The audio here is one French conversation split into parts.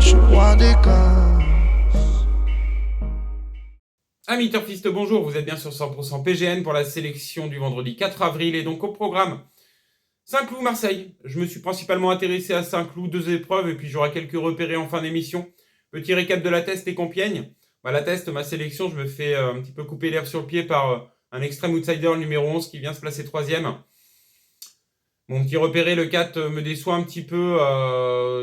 je suis roi des cas. Amis turfistes, bonjour, vous êtes bien sur 100% PGN pour la sélection du vendredi 4 avril et donc au programme Saint-Cloud-Marseille. Je me suis principalement intéressé à Saint-Cloud, 2 épreuves et puis j'aurai quelques repérés en fin d'émission. Petit récap de la Teste et Compiègne. La Teste, ma sélection, je me fais un petit peu couper l'herbe sur le pied par un extrême outsider numéro 11 qui vient se placer 3ème. Mon petit repéré, le 4, me déçoit un petit peu.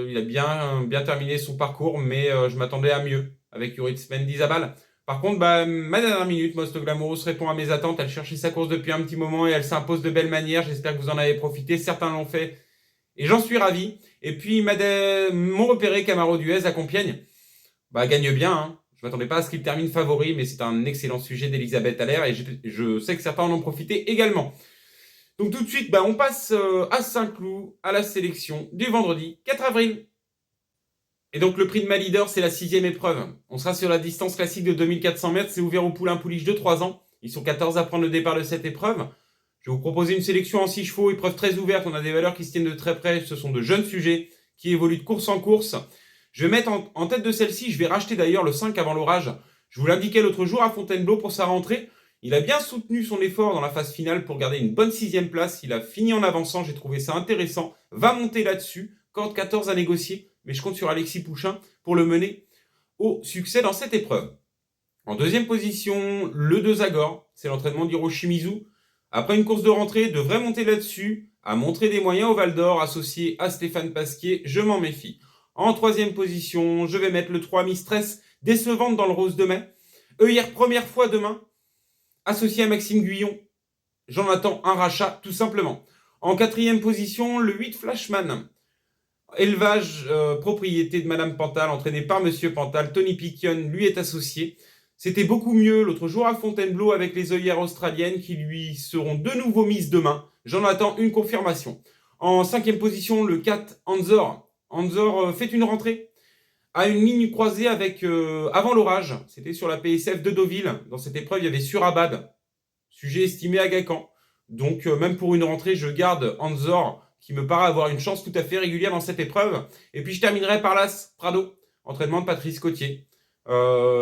Il a bien terminé son parcours, mais je m'attendais à mieux avec Yuritz Mendizabal. Par contre, ma dernière minute, Most Glamorous répond à mes attentes. Elle cherchait sa course depuis un petit moment et elle s'impose de belle manière. J'espère que vous en avez profité. Certains l'ont fait et j'en suis ravi. Et puis, mon repéré Camaro Duez à Compiègne, gagne bien. Hein. Je m'attendais pas à ce qu'il termine favori, mais c'est un excellent sujet d'Elisabeth Allaire et je sais que certains en ont profité également. Donc tout de suite, on passe à Saint-Cloud, à la sélection du vendredi 4 avril. Et donc le prix de ma leader, c'est la 6ème épreuve. On sera sur la distance classique de 2400 mètres. C'est ouvert aux poulains pouliches de 3 ans. Ils sont 14 à prendre le départ de cette épreuve. Je vais vous proposer une sélection en 6 chevaux, épreuve très ouverte. On a des valeurs qui se tiennent de très près. Ce sont de jeunes sujets qui évoluent de course en course. Je vais mettre en tête de celle-ci. Je vais racheter d'ailleurs le 5 avant l'orage. Je vous l'indiquais l'autre jour à Fontainebleau pour sa rentrée. Il a bien soutenu son effort dans la phase finale pour garder une bonne 6ème place. Il a fini en avançant. J'ai trouvé ça intéressant. Va monter là-dessus. Corde 14 à négocier. Mais je compte sur Alexis Pouchin pour le mener au succès dans cette épreuve. En deuxième position, le 2 Zagor, c'est l'entraînement d'Hiroshimizu. Après une course de rentrée, devrait monter là-dessus, a montré des moyens au Val d'Or, associé à Stéphane Pasquier, je m'en méfie. En troisième position, je vais mettre le 3 Mistress, décevante dans le rose de mai. Hier, première fois demain, associé à Maxime Guyon. J'en attends un rachat, tout simplement. En quatrième position, le 8 Flashman. Élevage, propriété de Madame Pantal, entraîné par Monsieur Pantal. Tony Picquion lui est associé. C'était beaucoup mieux l'autre jour à Fontainebleau avec les œillères australiennes qui lui seront de nouveau mises demain. J'en attends une confirmation. En cinquième position, le 4 Anzor. Anzor fait une rentrée à une ligne croisée avec avant l'orage. C'était sur la PSF de Deauville. Dans cette épreuve, il y avait Surabad, sujet estimé à Gacan. Donc même pour une rentrée, je garde Anzor, qui me paraît avoir une chance tout à fait régulière dans cette épreuve. Et puis je terminerai par l'As Prado, entraînement de Patrice Cotier.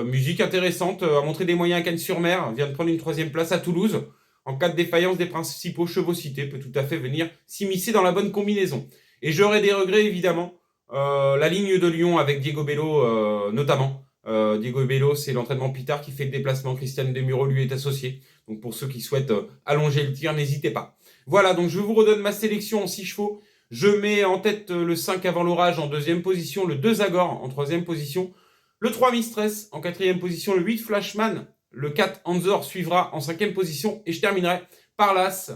Musique intéressante, a montré des moyens à Cannes-sur-Mer, vient de prendre une 3ème place à Toulouse. En cas de défaillance des principaux chevaux cités, peut tout à fait venir s'immiscer dans la bonne combinaison. Et j'aurai des regrets évidemment. La ligne de Lyon avec Diego Bello notamment. Diego Bello, c'est l'entraînement Pitard qui fait le déplacement. Christiane Desmureaux lui est associé. Donc pour ceux qui souhaitent allonger le tir, n'hésitez pas. Voilà, donc je vous redonne ma sélection en 6 chevaux. Je mets en tête le 5 avant l'orage en deuxième position, le 2 Zagor en troisième position, le 3 Mistress en quatrième position, le 8 Flashman, le 4 Anzor suivra en cinquième position et je terminerai par l'As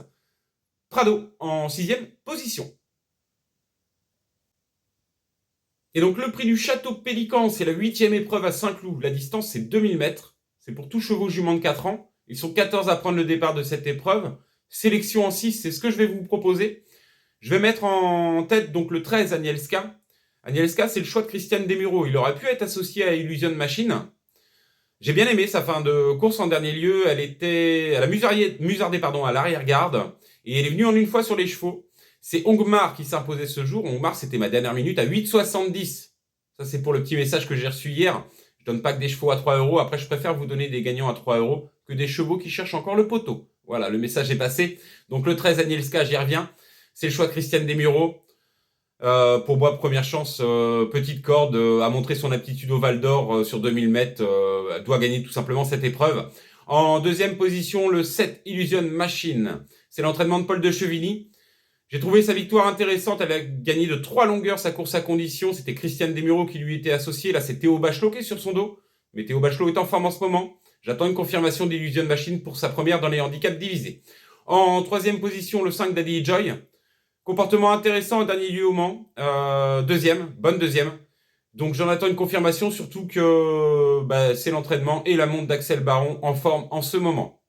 Prado en sixième position. Et donc le prix du Château Pélican, c'est la 8ème épreuve à Saint-Cloud. La distance, c'est 2000 mètres. C'est pour tous chevaux juments de 4 ans. Ils sont 14 à prendre le départ de cette épreuve. Sélection en 6, c'est ce que je vais vous proposer. Je vais mettre en tête donc le 13 Anielska. Anielska, c'est le choix de Christiane Desmureaux. Il aurait pu être associé à Illusion Machine. J'ai bien aimé sa fin de course en dernier lieu. Elle a musardé à l'arrière-garde. Et elle est venue en une fois sur les chevaux. C'est Ongmar qui s'imposait ce jour. Ongmar, c'était ma dernière minute à 8,70. Ça, c'est pour le petit message que j'ai reçu hier. Je donne pas que des chevaux à 3 €. Après, je préfère vous donner des gagnants à 3 € que des chevaux qui cherchent encore le poteau. Voilà, le message est passé. Donc le 13 Anielska, j'y reviens. C'est le choix de Christiane Desmureaux. Pour moi, première chance, petite corde, a montré son aptitude au Val d'Or sur 2000 mètres. Elle doit gagner tout simplement cette épreuve. En deuxième position, le 7 Illusion Machine. C'est l'entraînement de Paul de Chevigny. J'ai trouvé sa victoire intéressante. Elle a gagné de 3 longueurs sa course à condition. C'était Christiane Desmureaux qui lui était associé. Là, c'est Théo Bachelot qui est sur son dos. Mais Théo Bachelot est en forme en ce moment. J'attends une confirmation d'Illusion Machine pour sa première dans les handicaps divisés. En troisième position, le 5 Daddy Joy. Comportement intéressant au dernier lieu au Mans. Bonne deuxième. Donc j'en attends une confirmation, surtout que c'est l'entraînement et la monte d'Axel Baron en forme en ce moment.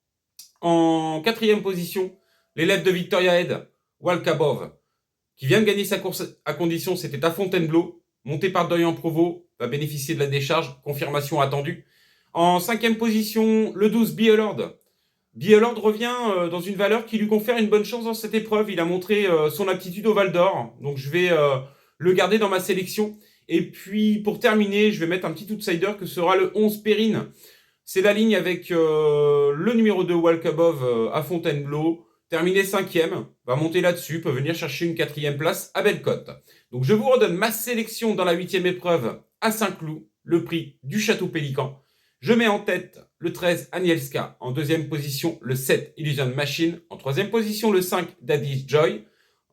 En quatrième position, l'élève de Victoria Head, Walkabov, qui vient de gagner sa course à condition, c'était à Fontainebleau, monté par Dorian Provost, va bénéficier de la décharge, confirmation attendue. En cinquième position, le 12 Bielord. Bielord revient dans une valeur qui lui confère une bonne chance dans cette épreuve. Il a montré son aptitude au Val d'Or, donc je vais le garder dans ma sélection. Et puis, pour terminer, je vais mettre un petit outsider que sera le 11 Perrine. C'est la ligne avec le numéro 2 Walk Above à Fontainebleau. Terminé 5e, va monter là-dessus, peut venir chercher une 4e place à belle cote. Donc je vous redonne ma sélection dans la 8e épreuve à Saint-Cloud, le prix du Château Pélican. Je mets en tête le 13 Anielska, en 2e position le 7 Illusion Machine, en 3e position le 5 Daddy's Joy,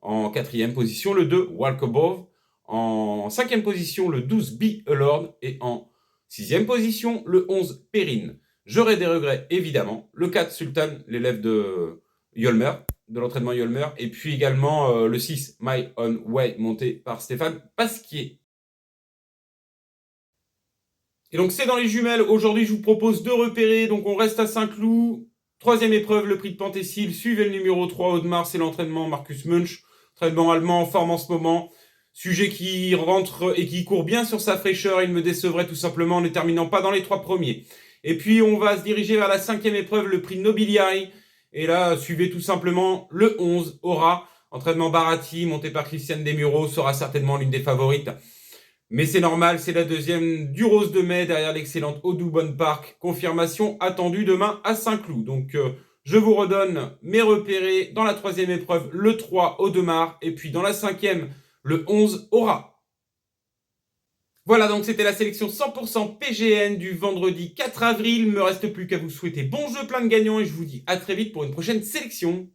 en 4e position le 2 Walk Above, en 5e position le 12 Be a Lord et en 6e position le 11 Perrine. J'aurai des regrets évidemment, le 4 Sultan, l'élève de Yolmer, de l'entraînement Yolmer, et puis également le 6 My Own Way monté par Stéphane Pasquier. Et donc c'est dans les jumelles, aujourd'hui je vous propose de repérer, donc on reste à Saint-Cloud, 3e épreuve, le prix de Pentésil, suivez le numéro 3 Audemars, c'est l'entraînement Marcus Munch, entraînement allemand en forme en ce moment, sujet qui rentre et qui court bien sur sa fraîcheur, il me décevrait tout simplement en ne terminant pas dans les 3 premiers. Et puis on va se diriger vers la 5e épreuve, le prix Nobiliari, et là suivez tout simplement le 11 Aura, entraînement Baratti, monté par Christiane Desmureaux, sera certainement l'une des favorites. Mais c'est normal, c'est la 2e du Rose de Mai derrière l'excellente Audubon Park. Confirmation attendue demain à Saint-Cloud. Donc je vous redonne mes repérés dans la 3e épreuve, le 3 Audemars, et puis dans la 5e, le 11 Aura. Voilà, donc c'était la sélection 100% PGN du vendredi 4 avril. Il ne me reste plus qu'à vous souhaiter bon jeu plein de gagnants et je vous dis à très vite pour une prochaine sélection.